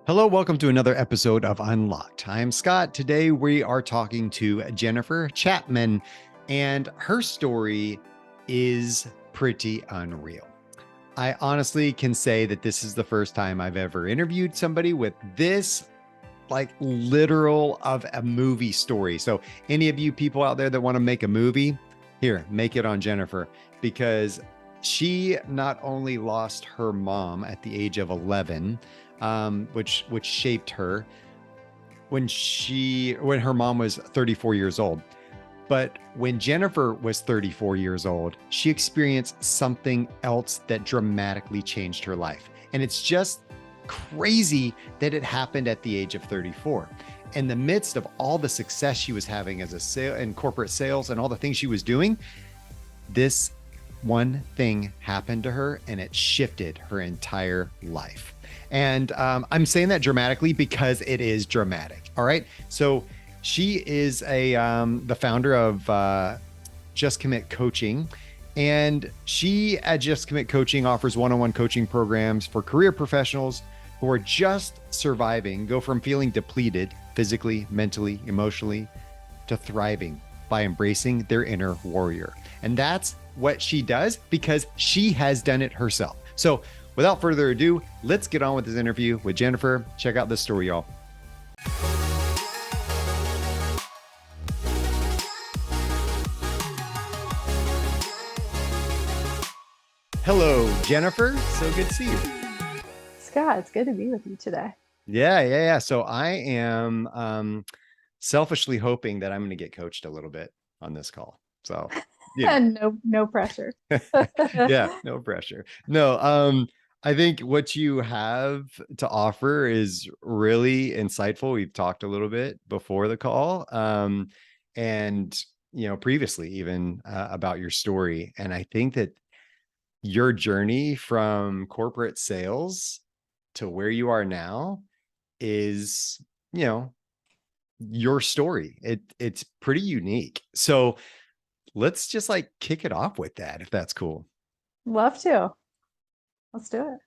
Hello, welcome to another episode of Unlocked. I'm Scott. Today we are talking to Jennifer Chapman, and her story is pretty unreal. I honestly can say that this is the first time I've ever interviewed somebody with this literal of a movie story. So any of you people out there that want to make a movie, here, make it on Jennifer, because she not only lost her mom at the age of 11, which shaped her when her mom was 34 years old. But when Jennifer was 34 years old, she experienced something else that dramatically changed her life. And it's just crazy that it happened at the age of 34. In the midst of all the success she was having as a sale in corporate sales and all the things she was doing, this one thing happened to her and it shifted her entire life. And I'm saying that dramatically because it is dramatic. All right. So she is the founder of Just Commit Coaching. And she at Just Commit Coaching offers one-on-one coaching programs for career professionals who are just surviving, go from feeling depleted physically, mentally, emotionally, to thriving by embracing their inner warrior. And that's what she does because she has done it herself. So without further ado, let's get on with this interview with Jennifer. Check out this story, y'all. Hello, Jennifer. So good to see you. Scott, it's good to be with you today. Yeah. So I am selfishly hoping that I'm going to get coached a little bit on this call. So, And no pressure. yeah, no pressure. No, I think what you have to offer is really insightful. We've talked a little bit before the call, and previously even about your story. And I think that your journey from corporate sales to where you are now is, your story. It's pretty unique. So let's just kick it off with that, if that's cool. Love to. Let's do it. Where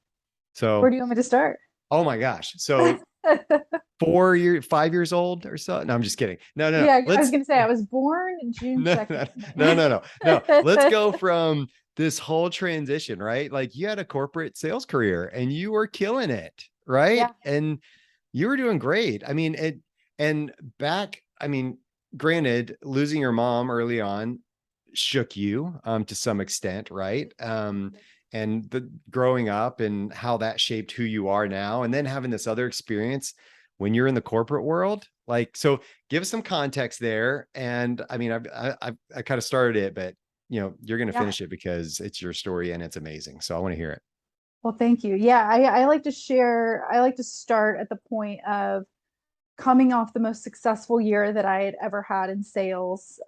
So, do you want me to start? oh my gosh. So 5 years old or so. No, I'm just kidding. No. Yeah, I was Let's going to say I was born June no, 2nd. no. Let's go from this whole transition, right? Like you had a corporate sales career and you were killing it, right? Yeah. And you were doing great. I mean, granted, losing your mom early on shook you to some extent, right? And the growing up and how that shaped who you are now, and then having this other experience when you're in the corporate world. So give us some context there. And I mean, I kind of started it, but you're going to Yeah. finish it because it's your story and it's amazing. So I want to hear it. Well, thank you. Yeah, I like to share, I like to start at the point of coming off the most successful year that I had ever had in sales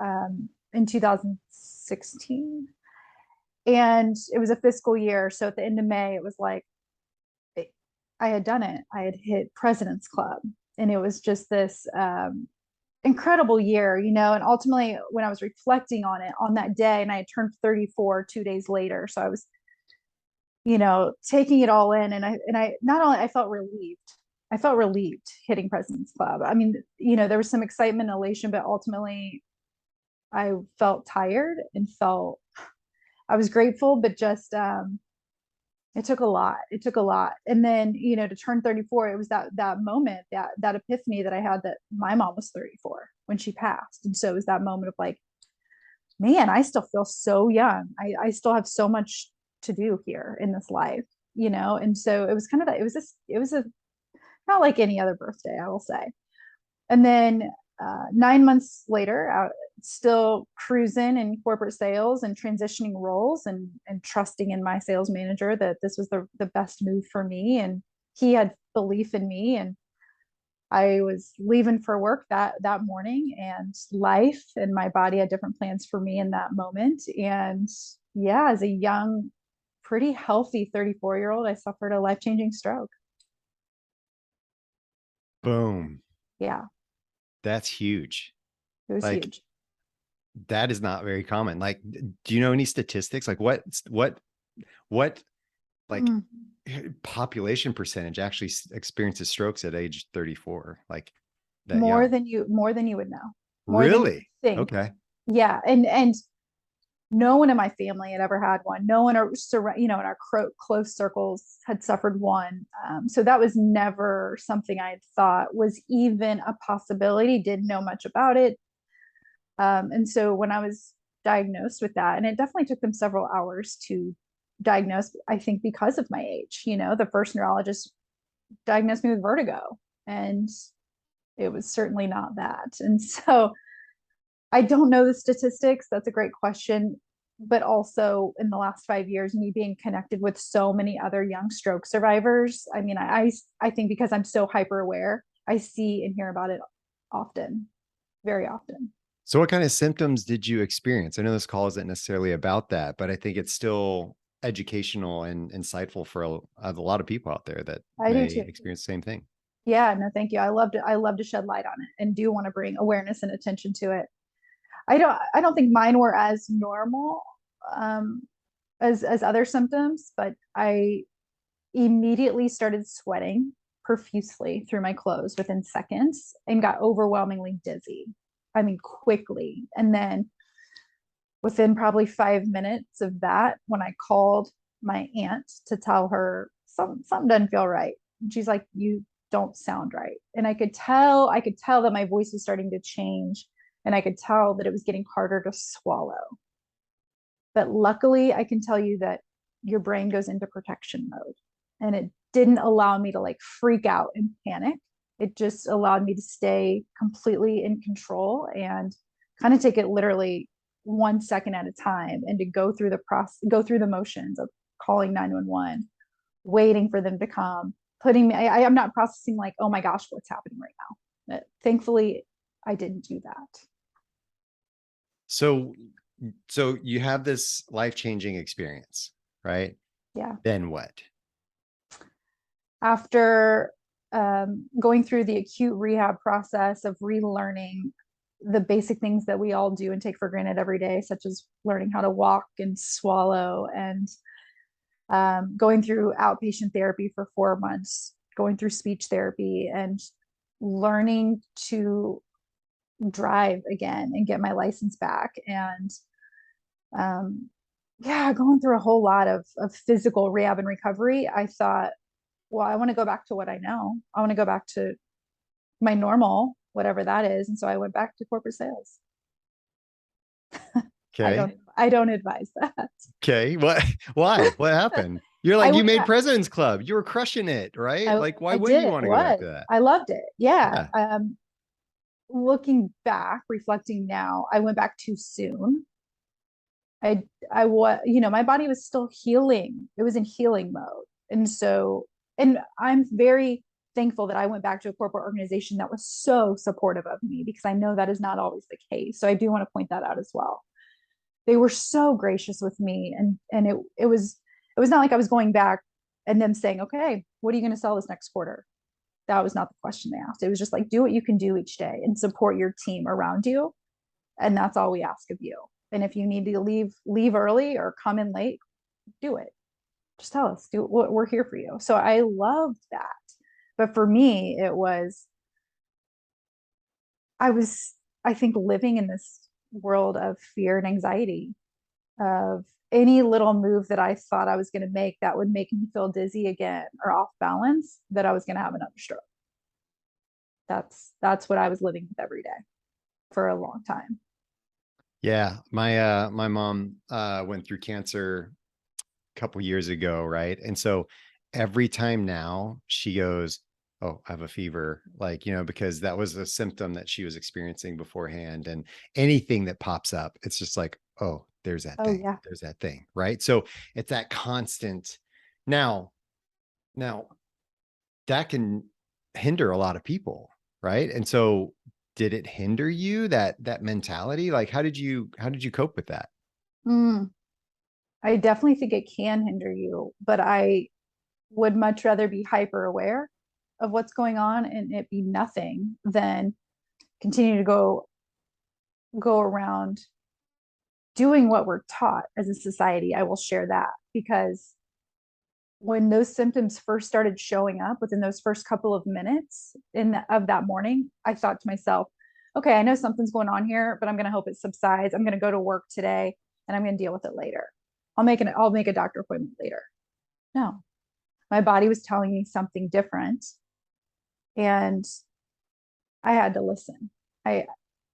in 2016. And it was a fiscal year. So at the end of May, it was like I had done it. I had hit President's Club. And it was just this incredible year, and ultimately, when I was reflecting on it on that day, and I had turned 34 2 days later. So I was, taking it all in. And I not only I felt relieved. I felt relieved hitting President's Club. I mean, there was some excitement, elation, but ultimately I felt tired and I was grateful, but just it took a lot. It took a lot. And then, to turn 34, it was that moment, that epiphany that I had that my mom was 34 when she passed. And so it was that moment of like, man, I still feel so young. I still have so much to do here in this life, And so it was kind of that it was a not like any other birthday, I will say. And then 9 months later, still cruising in corporate sales and transitioning roles and trusting in my sales manager that this was the best move for me. And he had belief in me. And I was leaving for work that morning, and life and my body had different plans for me in that moment. And yeah, as a young, pretty healthy 34-year-old, I suffered a life-changing stroke. Boom. Yeah, That's huge. it was Like huge. that is not very common. Do you know any statistics? What like Mm. population percentage actually experiences strokes at age 34, like that More young. than you would know, more than you would Really? think. Okay. Yeah. And no one in my family had ever had one. No one, in our close circles had suffered one. So that was never something I had thought was even a possibility. Didn't know much about it. And so when I was diagnosed with that, and it definitely took them several hours to diagnose, I think because of my age, the first neurologist diagnosed me with vertigo, and it was certainly not that. And so I don't know the statistics. That's a great question. But also in the last 5 years, me being connected with so many other young stroke survivors. I mean, I think because I'm so hyper aware, I see and hear about it often, very often. So what kind of symptoms did you experience? I know this call isn't necessarily about that, but I think it's still educational and insightful for a lot of people out there that I do may too. experience the same thing. Yeah, no, thank you. I love to shed light on it and do want to bring awareness and attention to it. I don't think mine were as normal um as other symptoms, but I immediately started sweating profusely through my clothes within seconds and got overwhelmingly dizzy. I mean, quickly. And then within probably 5 minutes of that, when I called my aunt to tell her something doesn't feel right, and she's like, "You don't sound right." And I could tell that my voice was starting to change, and I could tell that it was getting harder to swallow. But luckily, I can tell you that your brain goes into protection mode, and it didn't allow me to like freak out and panic. It just allowed me to stay completely in control and kind of take it literally 1 second at a time, and to go through the motions of calling 911, waiting for them to come, putting me, I'm not processing like, oh my gosh, what's happening right now. Thankfully, I didn't do that. So, so you have this life-changing experience, right? Yeah. Then what? After going through the acute rehab process of relearning the basic things that we all do and take for granted every day, such as learning how to walk and swallow, and going through outpatient therapy for 4 months, going through speech therapy, and learning to drive again and get my license back. And yeah, going through a whole lot of physical rehab and recovery, I thought, well, I want to go back to what I know. I want to go back to my normal, whatever that is. And so I went back to corporate sales. I Okay. don't I don't advise that. Okay. What, why? What happened? You're I like, you went made back. President's Club. You were crushing it, right? I Like, why I wouldn't did. you It want to go back was. to that? I loved it. Yeah. Yeah. Looking back, reflecting now, I went back too soon. I was, my body was still healing. It was in healing mode. And so, and I'm very thankful that I went back to a corporate organization that was so supportive of me, because I know that is not always the case. So I do want to point that out as well. They were so gracious with me, and it was not like I was going back and them saying, "Okay, what are you going to sell this next quarter?" That was not the question they asked. It was just like, do what you can do each day and support your team around you, and that's all we ask of you. And if you need to leave early or come in late, do it. Just tell us. We're here for you. So I loved that. But for me, I was, I think, living in this world of fear and anxiety, of any little move that I thought I was going to make that would make me feel dizzy again or off balance, that I was going to have another stroke. That's what I was living with every day for a long time. Yeah. My mom went through cancer a couple years ago, right? And so every time now she goes, "Oh, I have a fever," like, because that was a symptom that she was experiencing beforehand. And anything that pops up, it's just like, oh, there's that Oh thing. yeah. There's that thing. Right. So it's that constant. Now that can hinder a lot of people. Right. And so did it hinder you, that mentality? Like, how did you cope with that? Mm, I definitely think it can hinder you, but I would much rather be hyper aware of what's going on and it be nothing than continue to go around doing what we're taught as a society. I will share that, because when those symptoms first started showing up within those first couple of minutes of that morning, I thought to myself, okay, I know something's going on here, but I'm going to hope it subsides. I'm going to go to work today and I'm going to deal with it later. I'll make a doctor appointment later. No, my body was telling me something different, and I had to listen. I,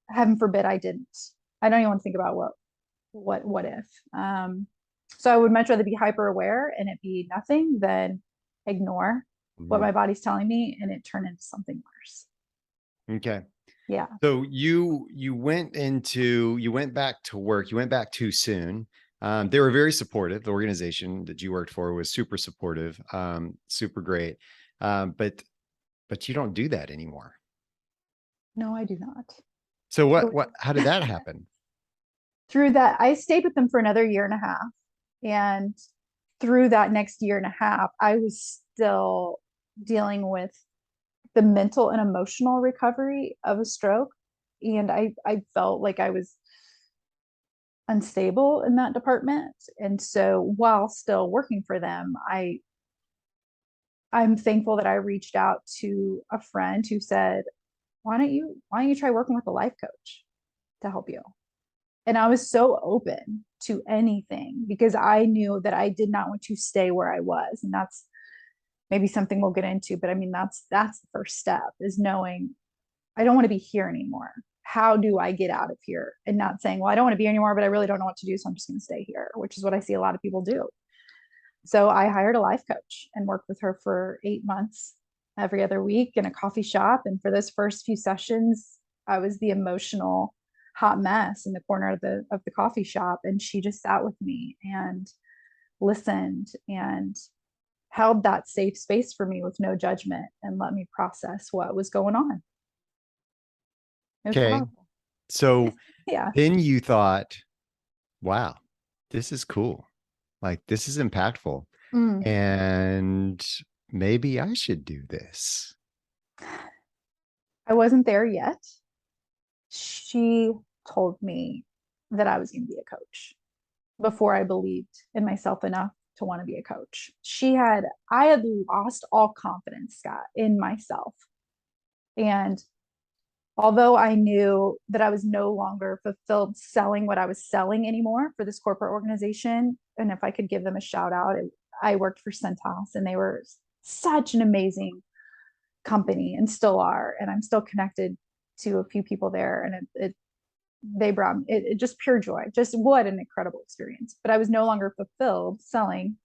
heaven forbid I didn't. I don't even want to think about what if. So I would much rather be hyper aware and it be nothing than ignore what my body's telling me and it turn into something worse. Okay. Yeah. So you went back to work. You went back too soon. They were very supportive. The organization that you worked for was super supportive, super great. But you don't do that anymore. No, I do not. So how did that happen? Through that, I stayed with them for another year and a half. And through that next year and a half, I was still dealing with the mental and emotional recovery of a stroke. And I felt like I was unstable in that department. And so while still working for them, I'm thankful that I reached out to a friend who said, why don't you try working with a life coach to help you? And I was so open to anything because I knew that I did not want to stay where I was. And that's maybe something we'll get into, but I mean, that's the first step, is knowing I don't want to be here anymore. How do I get out of here? And not saying, well, I don't want to be here anymore, but I really don't know what to do, so I'm just going to stay here, which is what I see a lot of people do. So I hired a life coach and worked with her for 8 months every other week in a coffee shop. And for those first few sessions, I was the emotional hot mess in the corner of the coffee shop. And she just sat with me and listened and held that safe space for me with no judgment and let me process what was going on. Okay. Powerful. So Yeah. then you thought, wow, this is cool. Like, this is impactful. And maybe I should do this. I wasn't there yet. She told me that I was going to be a coach before I believed in myself enough to want to be a coach. I had lost all confidence, Scott, in myself. And although I knew that I was no longer fulfilled selling what I was selling anymore for this corporate organization, and if I could give them a shout out, I worked for Centos, and they were such an amazing company and still are. And I'm still connected to a few people there. And they brought me it just pure joy. Just what an incredible experience. But I was no longer fulfilled selling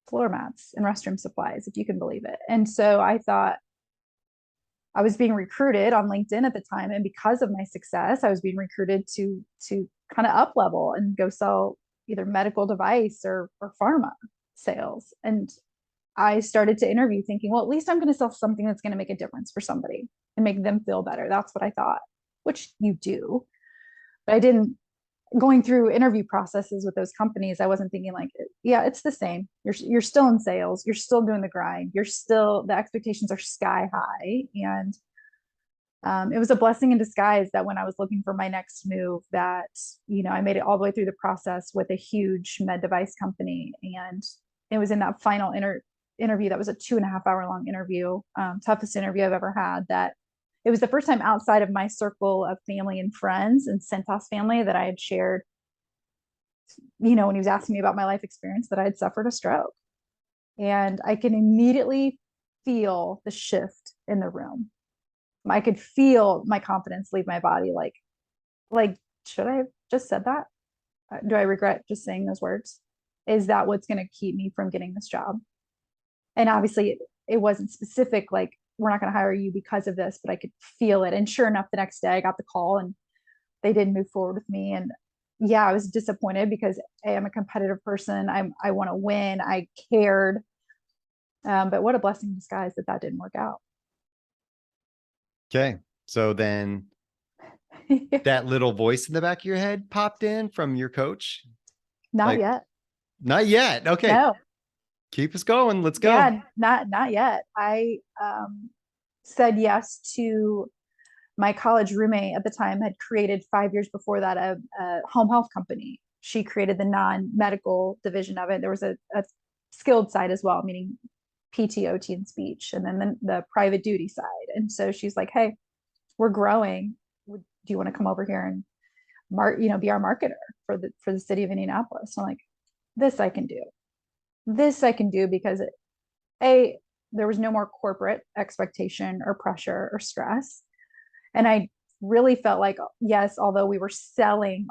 floor mats and restroom supplies, if you can believe it. And so I thought, I was being recruited on LinkedIn at the time. And because of my success, I was being recruited to kind of up level and go sell either medical device or pharma sales. And I started to interview thinking, well, at least I'm going to sell something that's going to make a difference for somebody and make them feel better. That's what I thought, which you do. But I didn't, going through interview processes with those companies, I wasn't thinking like, yeah, it's the same. You're still in sales. You're still doing the grind. The expectations are sky high. And it was a blessing in disguise that when I was looking for my next move, that, I made it all the way through the process with a huge med device company. And it was in that final interview that was a 2.5 hour long interview, toughest interview I've ever had, that it was the first time outside of my circle of family and friends and Centos family that I had shared, when he was asking me about my life experience, that I had suffered a stroke. And I can immediately feel the shift in the room. I could feel my confidence leave my body. Like, should I have just said that? Do I regret just saying those words? Is that what's going to keep me from getting this job? And obviously it wasn't specific, like, we're not going to hire you because of this, but I could feel it. And sure enough, the next day I got the call and they didn't move forward with me. And yeah, I was disappointed because I'm a competitive person. I want to win. I cared. But what a blessing in disguise that didn't work out. Okay. So then that little voice in the back of your head popped in from your coach? Not yet. Not yet. Okay. No. Keep us going. Let's go. Yeah, not yet. I said yes to my college roommate at the time, had created 5 years before that a home health company. She created the non-medical division of it. There was a skilled side as well, meaning PT, OT, and speech, and then the private duty side. And so she's like, hey, we're growing. Do you want to come over here and be our marketer for the city of Indianapolis? So I'm like, this I can do. This I can do because there was no more corporate expectation or pressure or stress. And I really felt like, yes, although we were selling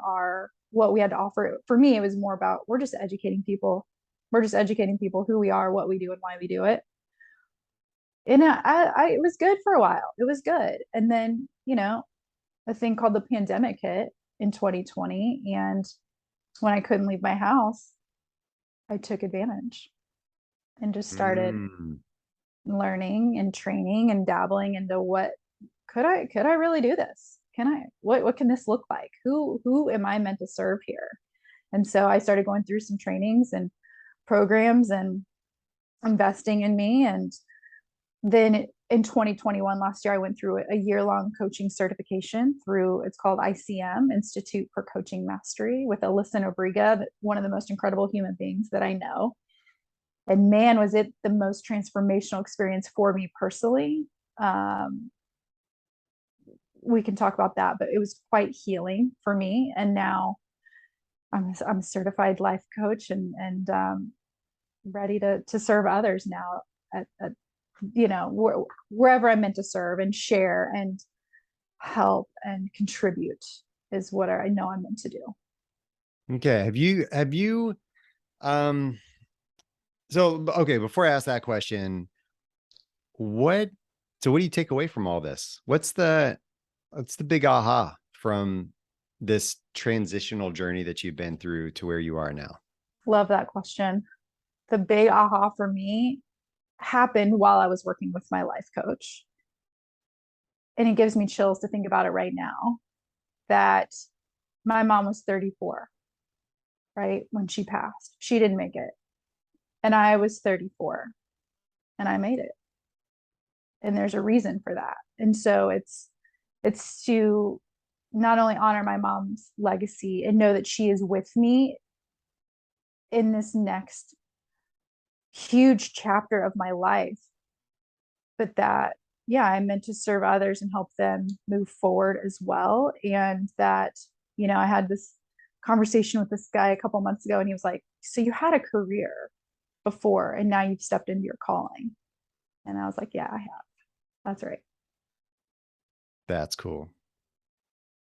what we had to offer, for me, it was more about, we're just educating people. We're just educating people who we are, what we do, and why we do it. And it was good for a while. It was good. And then, a thing called the pandemic hit in 2020. And when I couldn't leave my house, I took advantage and just started learning and training and dabbling into what could I really do this? What can this look like? Who am I meant to serve here? And so I started going through some trainings and programs and investing in me. And then in 2021, last year, I went through a year-long coaching certification it's called ICM, Institute for Coaching Mastery, with Alyssa Nobrega, one of the most incredible human beings that I know. And man, was it the most transformational experience for me personally. We can talk about that, but it was quite healing for me. And now I'm a certified life coach and ready to serve others now at wherever I'm meant to serve and share and help and contribute is what I know I'm meant to do. Okay. Okay, before I ask that question, what do you take away from all this? What's the big aha from this transitional journey that you've been through to where you are now? Love that question. The big aha for me happened while I was working with my life coach. And it gives me chills to think about it right now, that my mom was 34, right? When she passed, she didn't make it. And I was 34 and I made it. And there's a reason for that. And so it's to not only honor my mom's legacy and know that she is with me in this next huge chapter of my life, but that, yeah, I'm meant to serve others and help them move forward as well. And that, I had this conversation with this guy a couple months ago, and he was like, so you had a career before and now you've stepped into your calling. And I was like, yeah, I have. That's right. That's cool.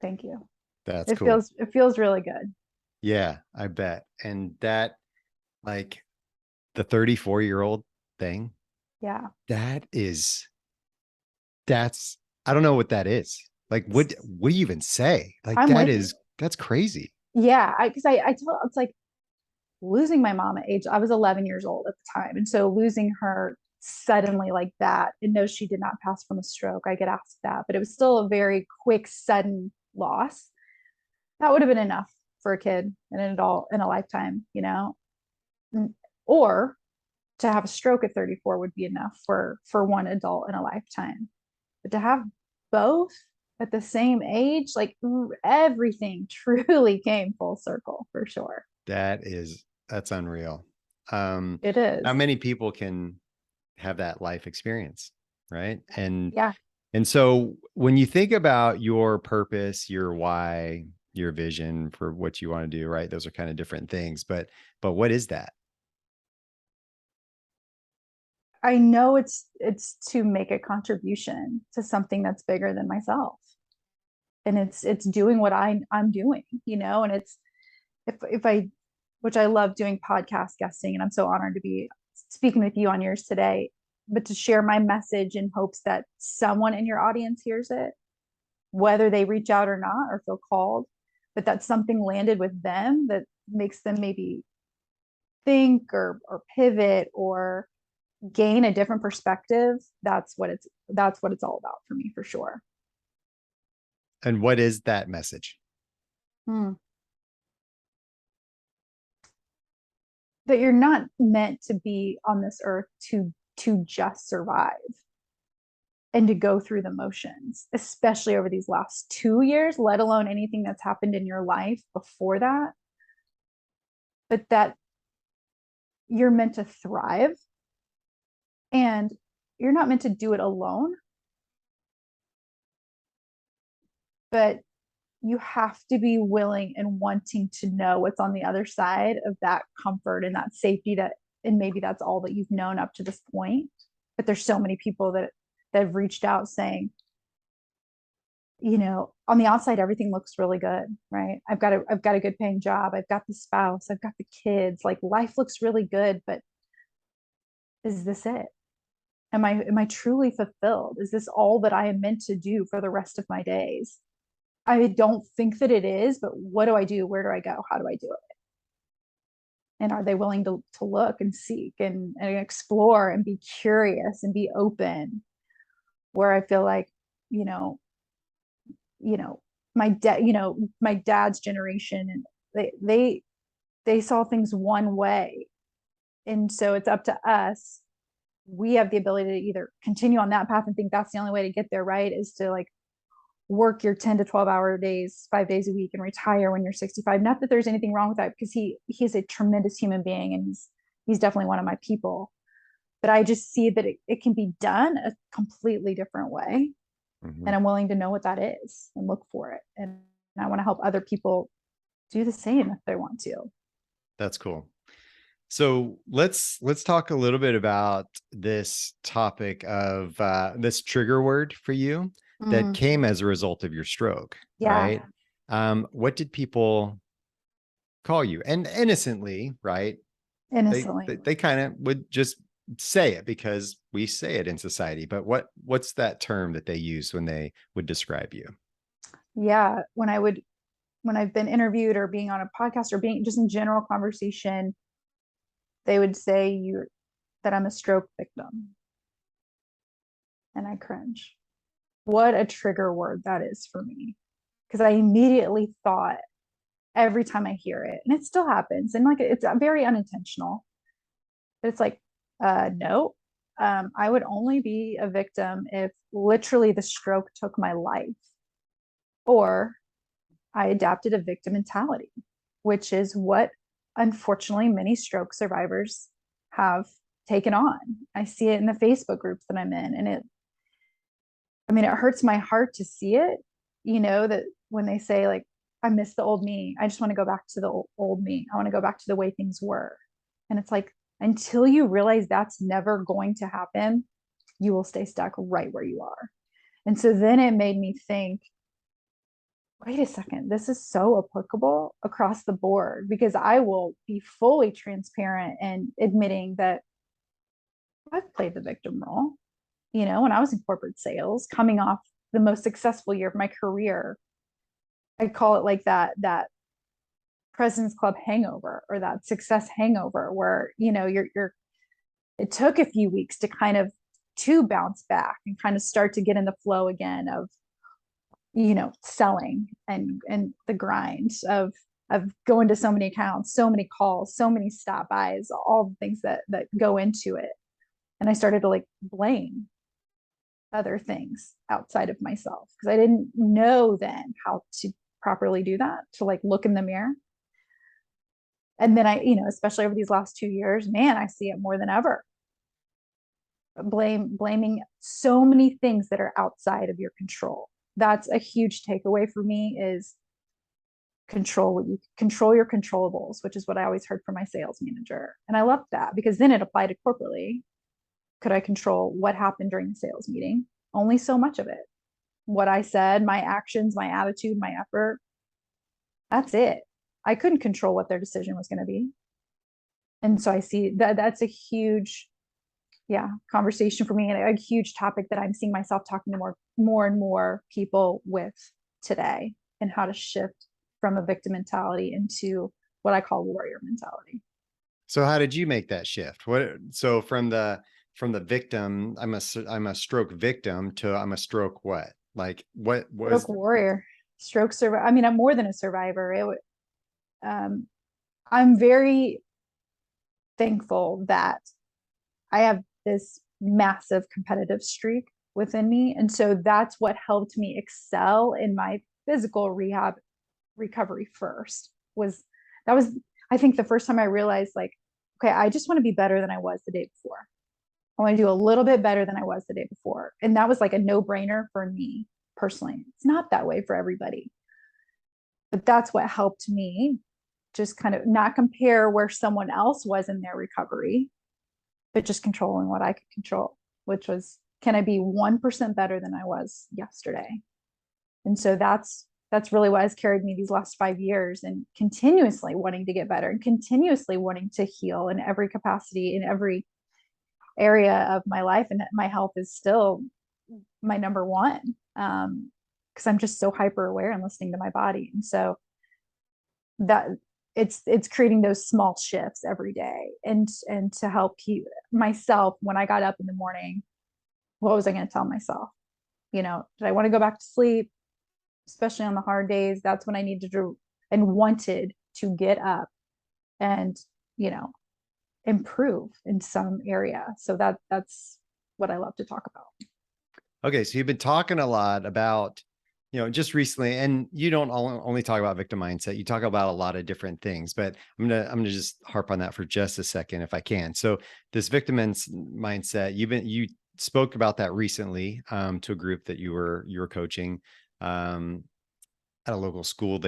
Thank you. That's cool. It feels really good. Yeah, I bet. And that, like, the 34-year-old thing. Yeah. That's, I don't know what that is. Like, what do you even say? Like, that's crazy. Yeah. Because I told, it's like losing my mom at I was 11 years old at the time. And so losing her suddenly like that, and no, she did not pass from a stroke. I get asked that, but it was still a very quick, sudden loss. That would have been enough for a kid and an adult in a lifetime, or to have a stroke at 34 would be enough for one adult in a lifetime. But to have both at the same age, like everything truly came full circle for sure. That's unreal. It is. Not many people can have that life experience, right? And yeah. And so when you think about your purpose, your why, your vision for what you want to do, right? Those are kind of different things, but what is that? I know it's to make a contribution to something that's bigger than myself. And it's doing what I'm doing, and it's, which I love doing podcast guesting, and I'm so honored to be speaking with you on yours today, but to share my message in hopes that someone in your audience hears it, whether they reach out or not, or feel called, but that something landed with them that makes them maybe think or pivot or gain a different perspective. That's what it's all about for me, for sure. And what is that message? That you're not meant to be on this earth to just survive and to go through the motions, especially over these last 2 years, let alone anything that's happened in your life before that. But that you're meant to thrive, and you're not meant to do it alone, but you have to be willing and wanting to know what's on the other side of that comfort and that safety, that, and maybe that's all that you've known up to this point. But there's so many people that have reached out saying, on the outside, everything looks really good, right? I've got a good paying job. I've got the spouse. I've got the kids. Like, life looks really good, but is this it? Am I truly fulfilled? Is this all that I am meant to do for the rest of my days? I don't think that it is, but what do I do? Where do I go? How do I do it? And are they willing to look and seek and explore and be curious and be open? Where I feel like, you know, you know, my dad's generation, and they saw things one way. And so it's up to us. We have the ability to either continue on that path and think that's the only way to get there, right? Is to like work your 10 to 12-hour days, 5 days a week, and retire when you're 65. Not that there's anything wrong with that, because he's a tremendous human being, and he's definitely one of my people. But I just see that it can be done a completely different way. Mm-hmm. And I'm willing to know what that is and look for it. And I want to help other people do the same if they want to. That's cool. So let's talk a little bit about this topic of this trigger word for you that came as a result of your stroke, right? What did people call you? And innocently, right? Innocently. They kind of would just say it because we say it in society. But what's that term that they use when they would describe you? Yeah, when I've been interviewed or being on a podcast or being just in general conversation, they would say that I'm a stroke victim. And I cringe. What a trigger word that is for me. Because I immediately thought, every time I hear it, and it still happens, and like it's very unintentional, but it's like, no, I would only be a victim if literally the stroke took my life, or I adapted a victim mentality, which is what unfortunately many stroke survivors have taken on. I see it in the Facebook groups that I'm in, and it hurts my heart to see it, that when they say like, I miss the old me. I just want to go back to the old me. I want to go back to the way things were. And it's like, until you realize that's never going to happen, you will stay stuck right where you are. And so then it made me think, wait a second, this is so applicable across the board, because I will be fully transparent and admitting that I've played the victim role. When I was in corporate sales, coming off the most successful year of my career, I call it like that President's Club hangover, or that success hangover, where you're it took a few weeks to kind of to bounce back and kind of start to get in the flow again of selling and the grind of going to so many accounts, so many calls, so many stop bys, all the things that go into it. And I started to like blame other things outside of myself, because I didn't know then how to properly do that, to like look in the mirror. And then especially over these last 2 years, man, I see it more than ever. Blaming so many things that are outside of your control. That's a huge takeaway for me, is control your controllables, which is what I always heard from my sales manager. And I loved that, because then it applied to corporately. Could I control what happened during the sales meeting? Only so much of it. What I said, my actions, my attitude, my effort, that's it. I couldn't control what their decision was going to be. And so I see that's a huge, conversation for me, and a huge topic that I'm seeing myself talking to more and more people with today, and how to shift from a victim mentality into what I call warrior mentality. So how did you make that shift? So from the victim, I'm a stroke victim, to I'm a stroke what? Like what was stroke warrior, stroke survivor? I'm more than a survivor. I'm very thankful that I have this massive competitive streak within me. And so that's what helped me excel in my physical recovery first. I think the first time I realized, like, okay, I just want to be better than I was the day before. I want to do a little bit better than I was the day before. And that was like a no-brainer for me personally. It's not that way for everybody. But that's what helped me just kind of not compare where someone else was in their recovery, but just controlling what I could control, which was, can I be 1% better than I was yesterday? And so that's really what has carried me these last 5 years, and continuously wanting to get better and continuously wanting to heal in every capacity, in every area of my life. And my health is still my number one, because I'm just so hyper aware and listening to my body. And so that it's creating those small shifts every day, and to help keep myself, when I got up in the morning, what was I going to tell myself? Did I want to go back to sleep, especially on the hard days? That's when I needed to and wanted to get up and improve in some area. So that's what I love to talk about. Okay, so you've been talking a lot about, just recently, and you don't only talk about victim mindset. You talk about a lot of different things, but I'm gonna just harp on that for just a second, if I can. So this victim mindset, you spoke about that recently to a group that you were coaching at a local school.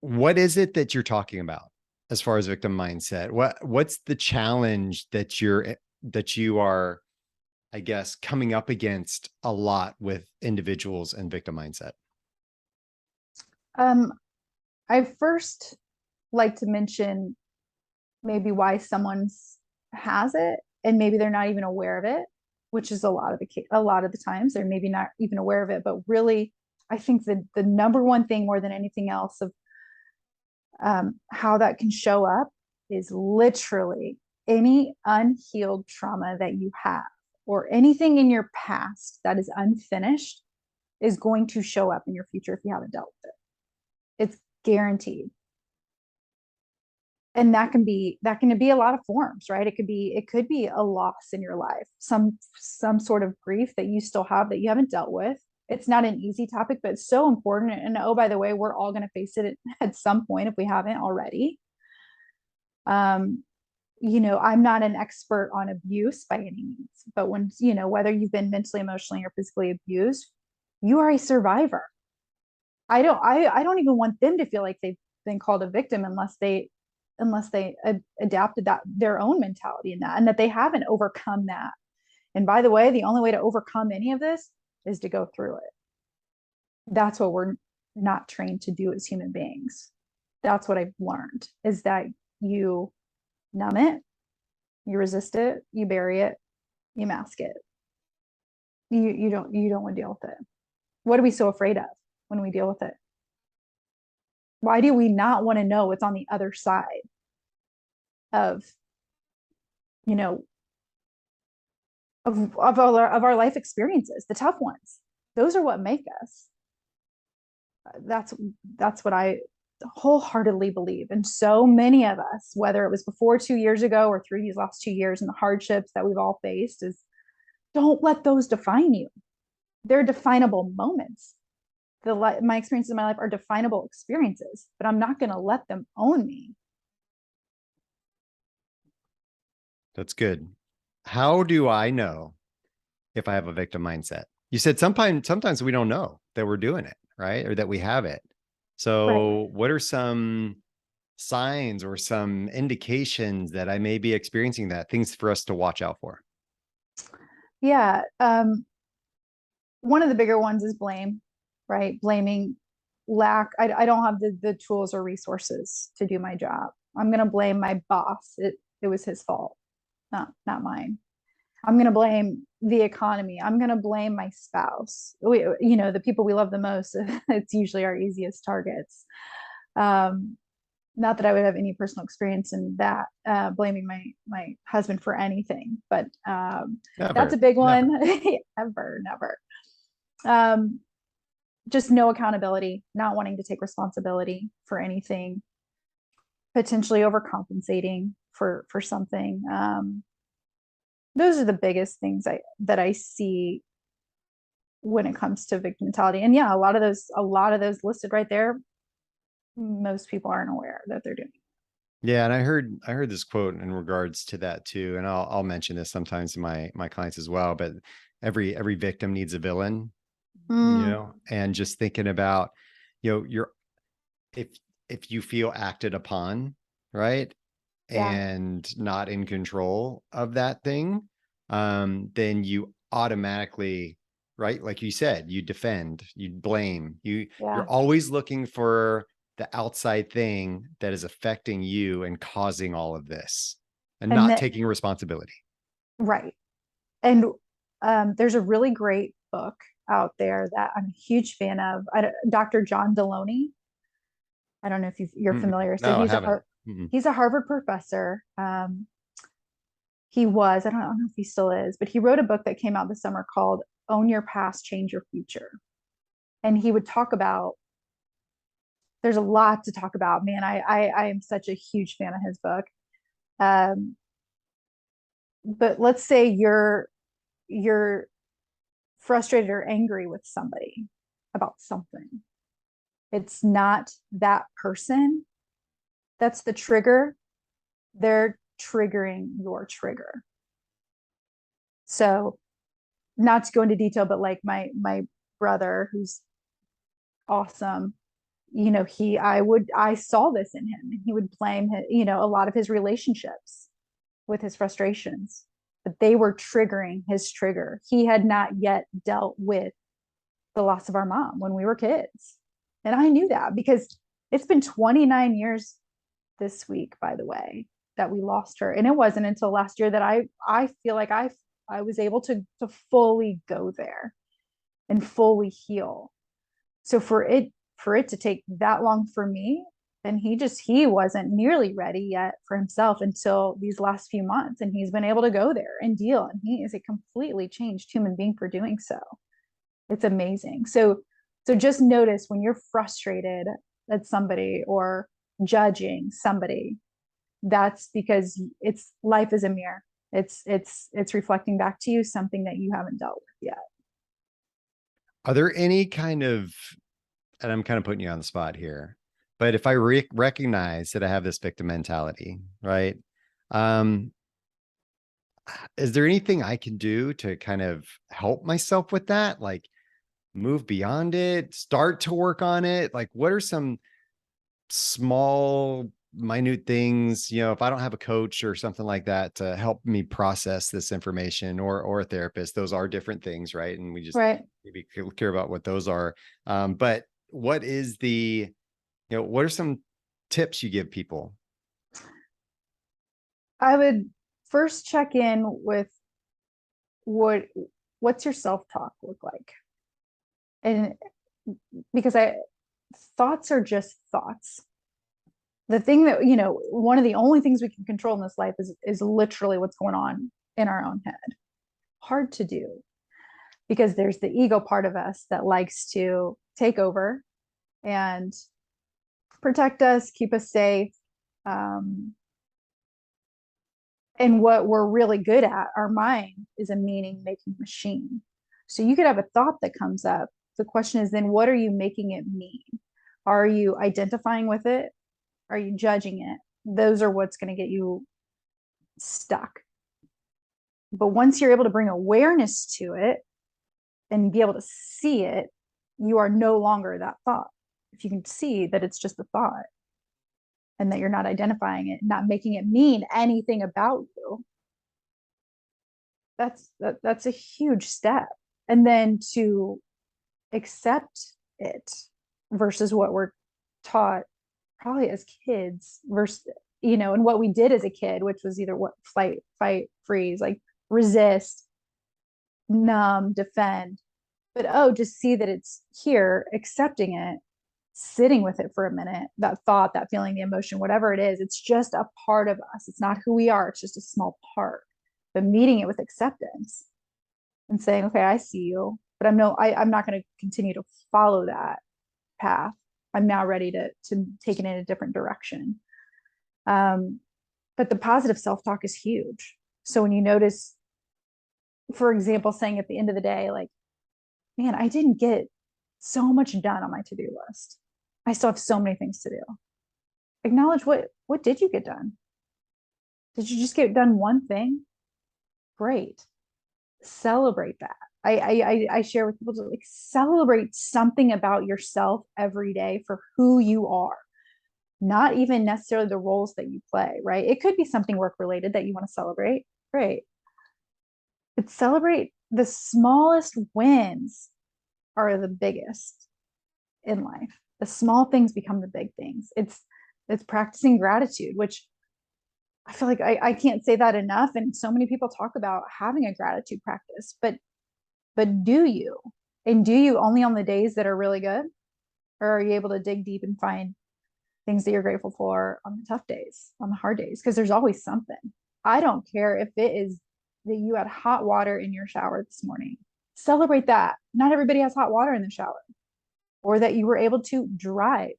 What is it that you're talking about as far as victim mindset? What's the challenge that you are, I guess, coming up against a lot with individuals and victim mindset? I first like to mention maybe why someone's has it, and maybe they're not even aware of it, which is a lot of the times they're maybe not even aware of it. But really, I think the number one thing more than anything else of how that can show up is literally any unhealed trauma that you have, or anything in your past that is unfinished, is going to show up in your future if you haven't dealt with it. It's guaranteed. And that can be a lot of forms, right? It could be a loss in your life, some sort of grief that you still have that you haven't dealt with. It's not an easy topic, but it's so important. And oh, by the way, we're all going to face it at some point if we haven't already. I'm not an expert on abuse by any means, but when, whether you've been mentally, emotionally, or physically abused, you are a survivor. I don't even want them to feel like they've been called a victim unless they adapted their own mentality in that, and that they haven't overcome that. And by the way, the only way to overcome any of this is to go through it. That's what we're not trained to do as human beings. That's what I've learned, is that you numb it, you resist it, you bury it, you mask it. You don't want to deal with it. What are we so afraid of when we deal with it? Why do we not want to know what's on the other side of our life experiences, the tough ones? Those are what make us. That's what I wholeheartedly believe. And so many of us, whether it was before 2 years ago or through these last 2 years and the hardships that we've all faced, is don't let those define you. They're definable moments. My experiences in my life are definable experiences, but I'm not going to let them own me. That's good. How do I know if I have a victim mindset? You said sometimes we don't know that we're doing it, right? Or that we have it. So right. What are some signs or some indications that I may be experiencing that, things for us to watch out for? Yeah. One of the bigger ones is blame, right? Blaming lack. I don't have the tools or resources to do my job. I'm going to blame my boss. It was his fault, not mine. I'm going to blame the economy. I'm going to blame my spouse. The people we love the most, it's usually our easiest targets. Not that I would have any personal experience in that, blaming my husband for anything, but that's a big one. Never. Just no accountability, not wanting to take responsibility for anything, potentially overcompensating for something. Those are the biggest things that I see when it comes to victim mentality. And yeah, a lot of those listed right there, most people aren't aware that they're doing. Yeah, and I heard this quote in regards to that too, and I'll mention this sometimes to my clients as well. But every victim needs a villain, Mm, and just thinking about, you're if if you feel acted upon, right, yeah. and not in control of that thing, then you automatically, right, like you said, you defend, you blame, Yeah. you're always looking for the outside thing that is affecting you and causing all of this, and And not that, taking responsibility. right. And there's a really great book out there that I'm a huge fan of. Dr. John Deloney. I don't know if you're Mm-mm. familiar. So No, I haven't. Mm-mm. he's a Harvard professor. I don't know if he still is, but he wrote a book that came out this summer called Own Your Past, Change Your Future. And he would talk about, there's a lot to talk about, man. I am such a huge fan of his book. Um, but let's say you're frustrated or angry with somebody about something. It's not that person that's the trigger. They're triggering your trigger. So not to go into detail, but like my brother who's awesome, I saw this in him, and he would blame a lot of his relationships with his frustrations, but they were triggering his trigger. He had not yet dealt with the loss of our mom when we were kids. And I knew that because it's been 29 years this week, by the way, that we lost her. And it wasn't until last year that I feel like I was able to fully go there and fully heal. So for it to take that long for me, and he wasn't nearly ready yet for himself until these last few months, and he's been able to go there and deal, and he is a completely changed human being for doing so. It's amazing. So just notice when you're frustrated at somebody or judging somebody, that's because it's life is a mirror. It's reflecting back to you something that you haven't dealt with yet. Are there any kind of, and I'm kind of putting you on the spot here, but if I recognize that I have this victim mentality, right? Um, is there anything I can do to kind of help myself with that? Like move beyond it, start to work on it? Like, what are some small, minute things, if I don't have a coach or something like that to help me process this information, or a therapist? Those are different things, right? And we just Right. maybe care about what those are. But what is what are some tips you give people? I would first check in with what what's your self-talk look like? And because I thoughts are just thoughts. The thing that, one of the only things we can control in this life is literally what's going on in our own head. Hard to do because there's the ego part of us that likes to take over and protect us, keep us safe. Um, and what we're really good at, our mind is a meaning making machine. So you could have a thought that comes up. The question is then, what are you making it mean? Are you identifying with it? Are you judging it? Those are what's going to get you stuck. But once you're able to bring awareness to it and be able to see it, you are no longer that thought. If you can see that it's just a thought and that you're not identifying it, not making it mean anything about you, that's a huge step. And then to accept it versus what we're taught probably as kids versus and what we did as a kid, which was either what flight, fight, freeze, like resist, numb, defend. But just see that it's here, accepting it, sitting with it for a minute, that thought, that feeling, the emotion, whatever it is, it's just a part of us. It's not who we are, it's just a small part. But meeting it with acceptance and saying, okay, I see you, but I'm not going to continue to follow that path. I'm now ready to take it in a different direction. But the positive self-talk is huge. So when you notice, for example, saying at the end of the day, like, man, I didn't get so much done on my to-do list. I still have so many things to do. Acknowledge what did you get done? Did you just get done one thing? Great. Celebrate that. I share with people to like celebrate something about yourself every day for who you are, not even necessarily the roles that you play, right? It could be something work related that you want to celebrate. Great. But celebrate the smallest wins are the biggest in life. The small things become the big things. It's practicing gratitude, which I feel like I can't say that enough. And so many people talk about having a gratitude practice, but do you? And do you only on the days that are really good? Or are you able to dig deep and find things that you're grateful for on the tough days, on the hard days? Because there's always something. I don't care if it is that you had hot water in your shower this morning. Celebrate that. Not everybody has hot water in the shower, or that you were able to drive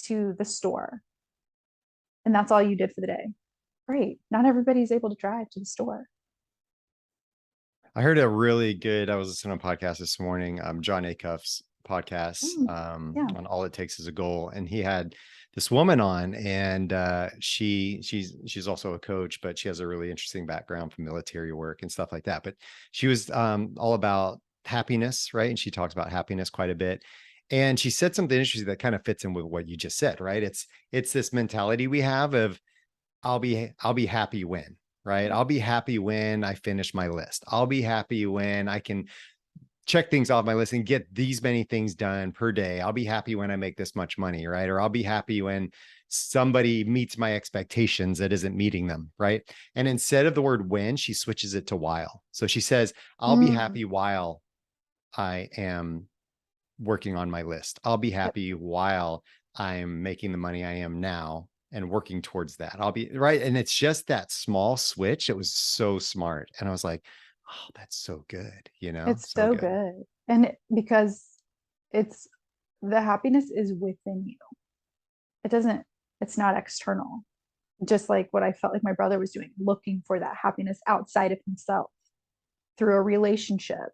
to the store and that's all you did for the day. Great. Not everybody's able to drive to the store. I heard a really good, I was listening to a podcast this morning, John Acuff's podcast, Yeah. on All It Takes Is a Goal. And he had this woman on, and she's also a coach, but she has a really interesting background from military work and stuff like that. But she was all about happiness, right? And she talks about happiness quite a bit. And she said something interesting that kind of fits in with what you just said, right? It's this mentality we have of I'll be happy when, right? I'll be happy when I finish my list. I'll be happy when I can check things off my list and get these many things done per day. I'll be happy when I make this much money, right? Or I'll be happy when somebody meets my expectations that isn't meeting them, right? And instead of the word when, she switches it to while. So she says, I'll be happy while I am working on my list. I'll be happy while I'm making the money I am now and working towards that. I'll be right. And it's just that small switch. It was so smart. And I was like, oh, that's so good. It's So so good. good. And because it's the happiness is within you. It doesn't, it's not external. Just like what I felt like my brother was doing, looking for that happiness outside of himself through a relationship.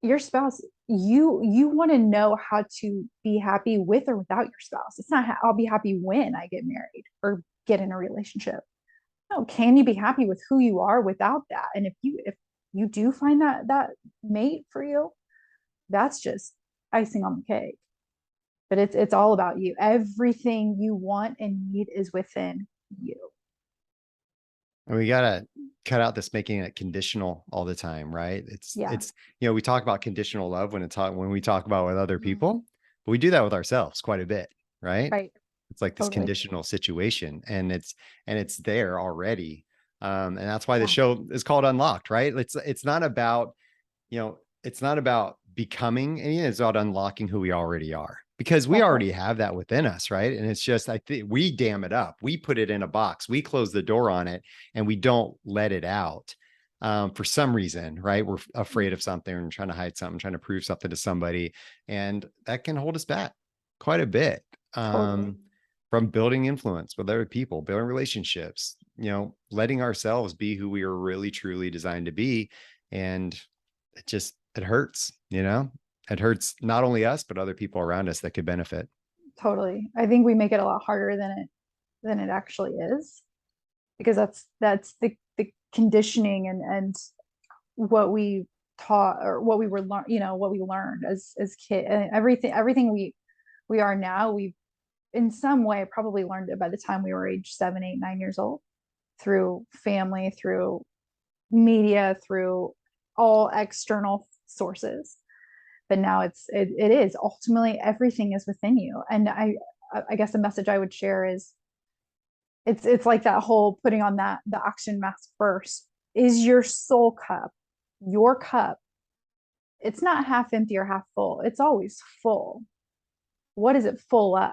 Your spouse, you want to know how to be happy with or without your spouse. It's not I'll be happy when I get married or get in a relationship. No, can you be happy with who you are without that? And if you do find that mate for you, that's just icing on the cake. But it's all about you. Everything you want and need is within you. And we got to cut out this making it conditional all the time, right? Yeah. We talk about conditional love when we talk about with other Mhm. people, but we do that with ourselves quite a bit, right? Right. It's like this Totally. conditional situation, and it's there already. And that's why the Yeah. show is called Unlocked, right? It's not about, it's not about becoming any, it's about unlocking who we already are, because we That's it. already have that within us, right? And it's just, I think we dam it up, we put it in a box, we close the door on it, and we don't let it out. For some reason, right? We're afraid of something and trying to hide something, trying to prove something to somebody, and that can hold us back quite a bit. Totally. From building influence with other people, building relationships, letting ourselves be who we are really truly designed to be. And it hurts, it hurts not only us, but other people around us that could benefit. Totally. I think we make it a lot harder than it actually is, because that's the conditioning and what we taught or what we were what we learned as kid, and everything we are now, we've in some way probably learned it by the time we were age 7, 8, 9 years old, through family, through media, through all external sources. But now it is ultimately everything is within you. And I guess the message I would share is it's like that whole putting on the oxygen mask first. Is your soul cup, your cup, it's not half empty or half full, it's always full. What is it full of?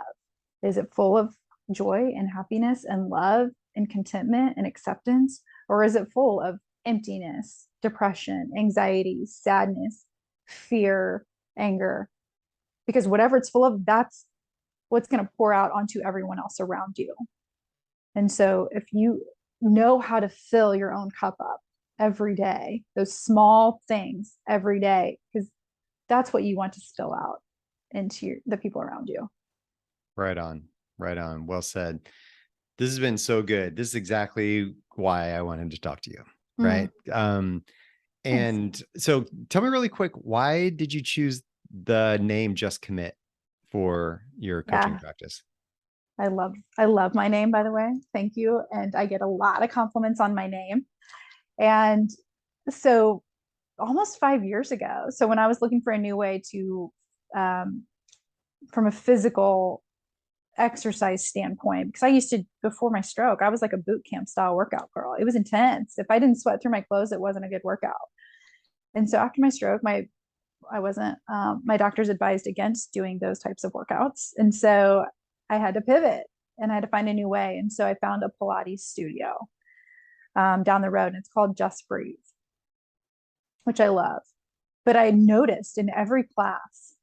Is it full of joy and happiness and love and contentment and acceptance? Or is it full of emptiness, depression, anxiety, sadness, fear, anger? Because whatever it's full of, that's what's going to pour out onto everyone else around you. And so if you know how to fill your own cup up every day, those small things every day, because that's what you want to spill out into the people around you. Right on. Right on. Well said. This has been so good. This is exactly why I wanted to talk to you. Mm, Right. thanks. And so tell me really quick, why did you choose the name Just Commit for your coaching Yeah. practice? I love my name, by the way. Thank you. And I get a lot of compliments on my name. And so almost 5 years ago, so when I was looking for a new way to, from a physical exercise standpoint, because I used to, before my stroke, I was like a boot camp style workout girl. It was intense. If I didn't sweat through my clothes, it wasn't a good workout. And so after my stroke, I wasn't, my doctors advised against doing those types of workouts. And so I had to pivot and I had to find a new way. And so I found a Pilates studio down the road, and it's called Just Breathe, which I love. But I noticed in every class,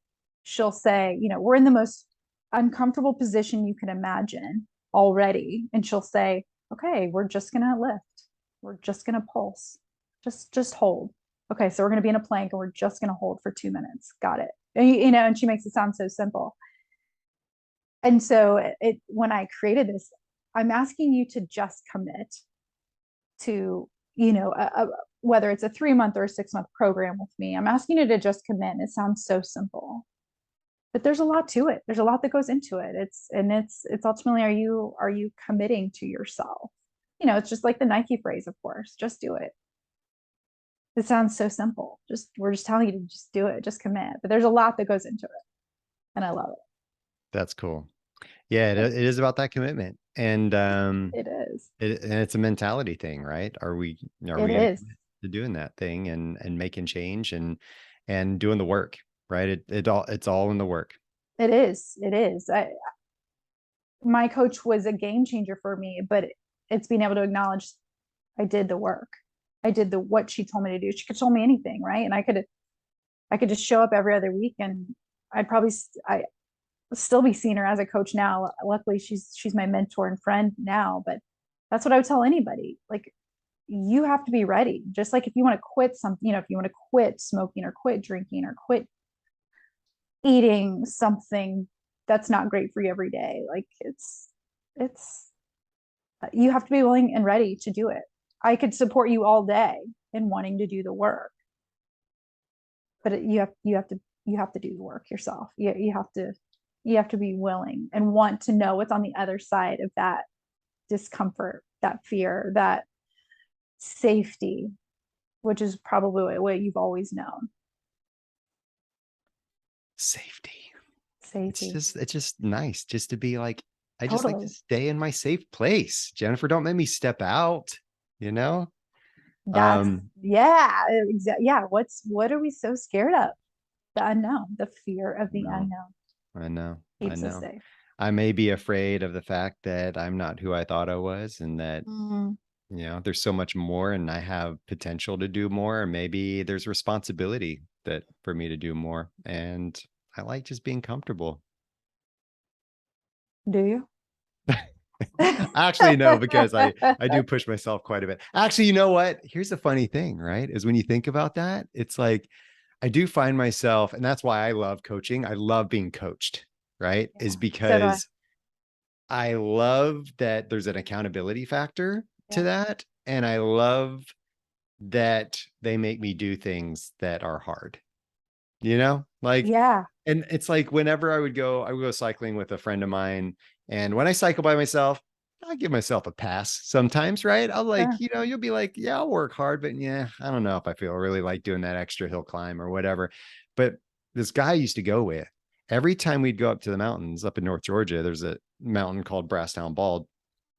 she'll say, we're in the most uncomfortable position you can imagine already. And she'll say, okay, we're just going to lift. We're just going to pulse. Just hold. Okay, so we're going to be in a plank and we're just going to hold for 2 minutes. Got it. And she makes it sound so simple. And so when I created this, I'm asking you to just commit to, whether it's a 3 month or a 6 month program with me. I'm asking you to just commit. And it sounds so simple, but there's a lot to it. There's a lot that goes into it. It's ultimately, are you committing to yourself? It's just like the Nike phrase, of course, just do it. It sounds so simple. We're just telling you to just do it, just commit. But there's a lot that goes into it. And I love That's cool. Yeah, it is about that commitment. And it. It is. and it's a mentality thing, right? Are we It going to is. commit to doing that thing and making change and doing the work, right? It's all in the work. It is. It is. My coach was a game changer for me, but it's being able to acknowledge I did the work. I did what she told me to do. She could tell me anything, right? And I could just show up every other week, and I still be seeing her as a coach now. Luckily, she's my mentor and friend now, but that's what I would tell anybody. Like, you have to be ready. Just like if you want to quit something, if you want to quit smoking or quit drinking or quit eating something that's not great for you every day, like it's you have to be willing and ready to do it. I could support you all day in wanting to do the work, but you have to do the work yourself. You have to be willing and want to know what's on the other side of that discomfort, that fear, that safety, which is probably what you've always known. Safety. Safety. It's just nice just to be like, I just like to Totally. stay in my safe place. Jennifer, don't make me step out, you know? That's Um, yeah, yeah. What are we so scared of? The unknown, the fear of the no, unknown I know, I keeps us know. safe. I may be afraid of the fact that I'm not who I thought I was and that, Mm, there's so much more and I have potential to do more. Or maybe there's responsibility that for me to do more. And I like just being comfortable. do you? Actually, no, because I do push myself quite a bit. Actually, you know what? Here's the funny thing, right? Is when you think about that, it's like I do find myself, and that's why I love coaching. I love being coached, right? Yeah, Is so do I. because I love that there's an accountability factor to Yeah. that. And I love that they make me do things that are hard, like, Yeah. and it's like whenever I would go cycling with a friend of mine. And when I cycle by myself, I give myself a pass sometimes, right? I'll like, Sure. you'll be like, yeah, I'll work hard, but yeah, I don't know if I feel really like doing that extra hill climb or whatever. But this guy I used to go with, every time we'd go up to the mountains up in North Georgia, there's a mountain called Brasstown Bald,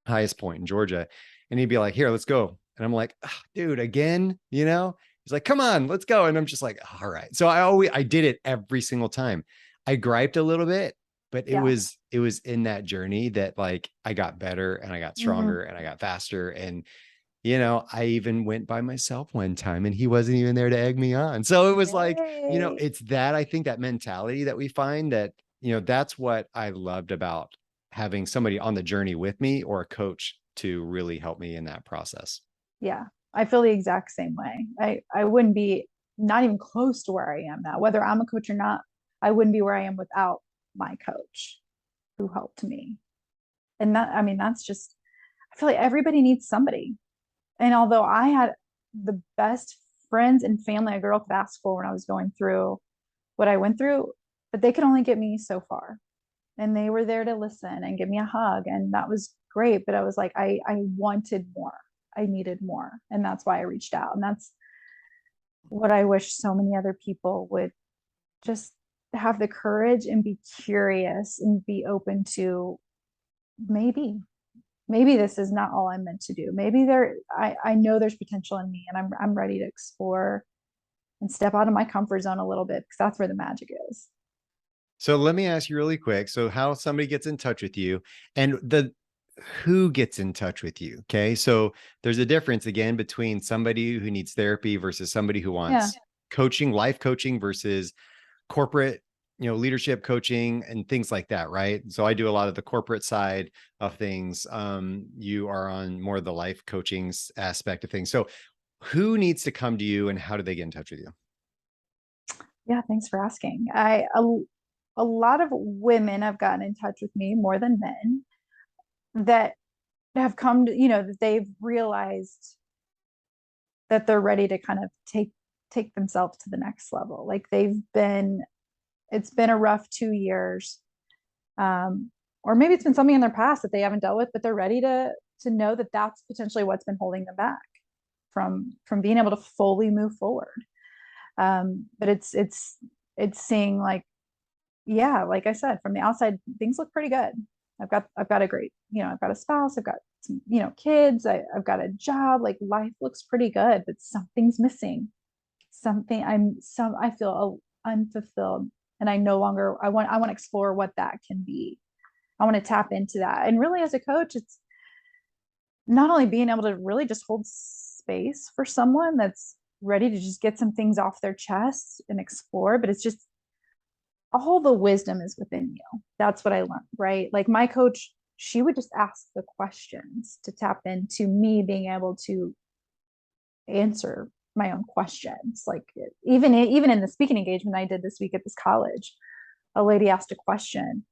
highest point in Georgia. And he'd be like, here, let's go. And I'm like, oh, dude, again, He's like, come on, let's go. And I'm just like, all right. So I did it every single time. I griped a little bit, but Yeah. it was in that journey that like I got better and I got Hmm. stronger and I got faster. And, I even went by myself one time and he wasn't even there to egg me on. So it was like, Yay. it's that, I think that mentality that we find that, that's what I loved about having somebody on the journey with me or a coach to really help me in that process. Yeah. I feel the exact same way. I wouldn't be not even close to where I am now. Whether I'm a coach or not, I wouldn't be where I am without my coach who helped me. And that, I mean, that's just, I feel like everybody needs somebody. And although I had the best friends and family a girl could ask for when I was going through what I went through, but they could only get me so far. And they were there to listen and give me a hug. And that was great. But I was like, I wanted more. I needed more. And that's why I reached out. And that's what I wish so many other people would just have the courage and be curious and be open to, maybe this is not all I'm meant to do. Maybe I know there's potential in me, and I'm ready to explore and step out of my comfort zone a little bit, because that's where the magic is. So let me ask you really quick. So how somebody gets in touch with you, and who gets in touch with you. Okay. So there's a difference again between somebody who needs therapy versus somebody who wants coaching, life coaching versus corporate, leadership coaching and things like that. Right. So I do a lot of the corporate side of things. You are on more of the life coaching aspect of things. So who needs to come to you, and how do they get in touch with you? Yeah, thanks for asking. A lot of women have gotten in touch with me more than men, that have come to, that they've realized that they're ready to kind of take themselves to the next level. Like it's been a rough 2 years. Or maybe it's been something in their past that they haven't dealt with, but they're ready to know that that's potentially what's been holding them back from being able to fully move forward. But it's seeing, like, yeah, like I said, from the outside, things look pretty good. I've got a great, I've got a spouse, I've got some, kids, I've got a job, like life looks pretty good, but something's missing. I feel unfulfilled, and I want to explore what that can be. I want to tap into that. And really, as a coach, it's not only being able to really just hold space for someone that's ready to just get some things off their chest and explore, but it's just all the wisdom is within you. That's what I learned, right? Like my coach, she would just ask the questions to tap into me being able to answer my own questions. Like even in the speaking engagement I did this week at this college, a lady asked a question,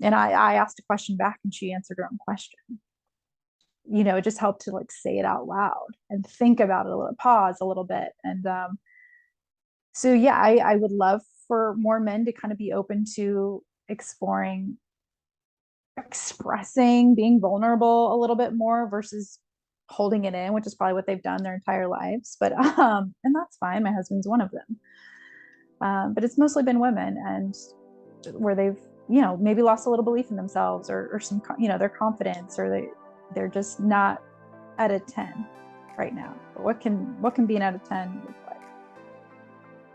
and I asked a question back, and she answered her own question. It just helped to like say it out loud and think about it a little, pause a little bit. And so yeah, I would love for more men to kind of be open to exploring, expressing, being vulnerable a little bit more versus holding it in, which is probably what they've done their entire lives. But and that's fine. My husband's one of them. But it's mostly been women, and where they've, maybe lost a little belief in themselves, or some, their confidence, or they're just not at a 10 right now. But what can be an out of 10 look like?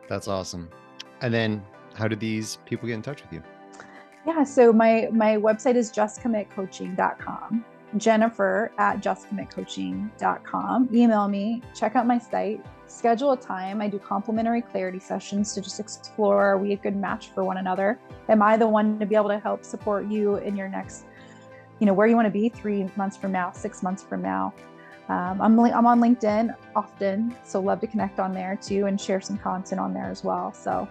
That's awesome. And then how do these people get in touch with you? Yeah, so my website is justcommitcoaching.com. Jennifer at justcommitcoaching.com. Email me, check out my site, schedule a time. I do complimentary clarity sessions to just explore, are we a good match for one another? Am I the one to be able to help support you in your next, where you want to be 3 months from now, 6 months from now? I'm on LinkedIn often, so love to connect on there too, and share some content on there as well. So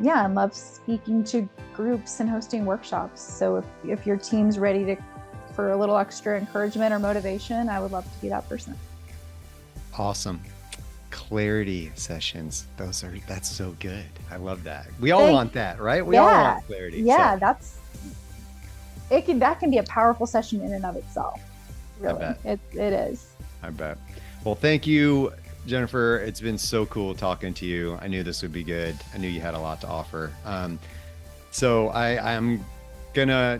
yeah, I love speaking to groups and hosting workshops. So if your team's ready for a little extra encouragement or motivation, I would love to be that person. Awesome. Clarity sessions. That's so good. I love that. We all want that, right? We all want clarity. Yeah, that can be a powerful session in and of itself. Really, it is. I bet. Well, thank you, Jennifer. It's been so cool talking to you. I knew this would be good. I knew you had a lot to offer. So I'm gonna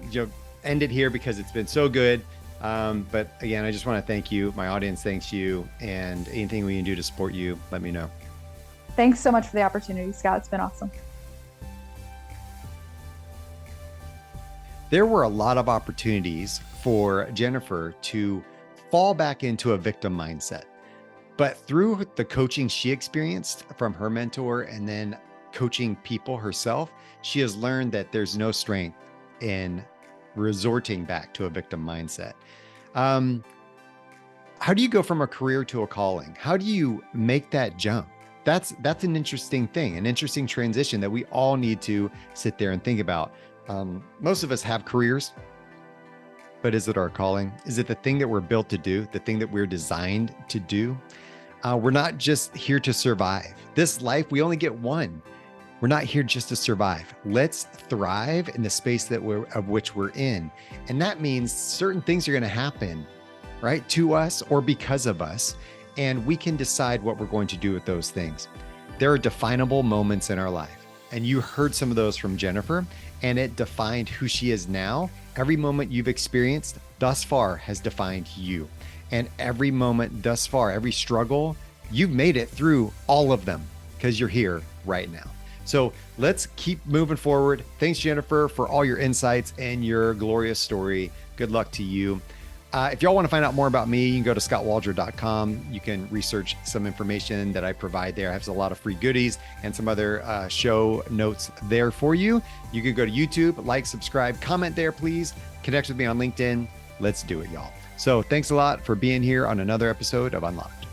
end it here because it's been so good. But again, I just want to thank you. My audience thanks you, and anything we can do to support you, let me know. Thanks so much for the opportunity, Scott. It's been awesome. There were a lot of opportunities for Jennifer to fall back into a victim mindset. But through the coaching she experienced from her mentor, and then coaching people herself, she has learned that there's no strength in resorting back to a victim mindset. How do you go from a career to a calling? How do you make that jump? That's an interesting thing, an interesting transition that we all need to sit there and think about. Most of us have careers. but is it our calling? Is it the thing that we're built to do, the thing that we're designed to do? We're not just here to survive. This life, we only get one. We're not here just to survive. Let's thrive in the space that of which we're in. And that means certain things are going to happen, right, to us or because of us. And we can decide what we're going to do with those things. There are definable moments in our life. And you heard some of those from Jennifer, and it defined who she is now. Every moment you've experienced thus far has defined you. And every moment thus far, every struggle, you've made it through all of them because you're here right now. So let's keep moving forward. Thanks, Jennifer, for all your insights and your glorious story. Good luck to you. If y'all want to find out more about me, you can go to skotwaldron.com. You can research some information that I provide there. I have a lot of free goodies and some other show notes there for you. You can go to YouTube, like, subscribe, comment there, please. Connect with me on LinkedIn. Let's do it, y'all. So thanks a lot for being here on another episode of Unlocked.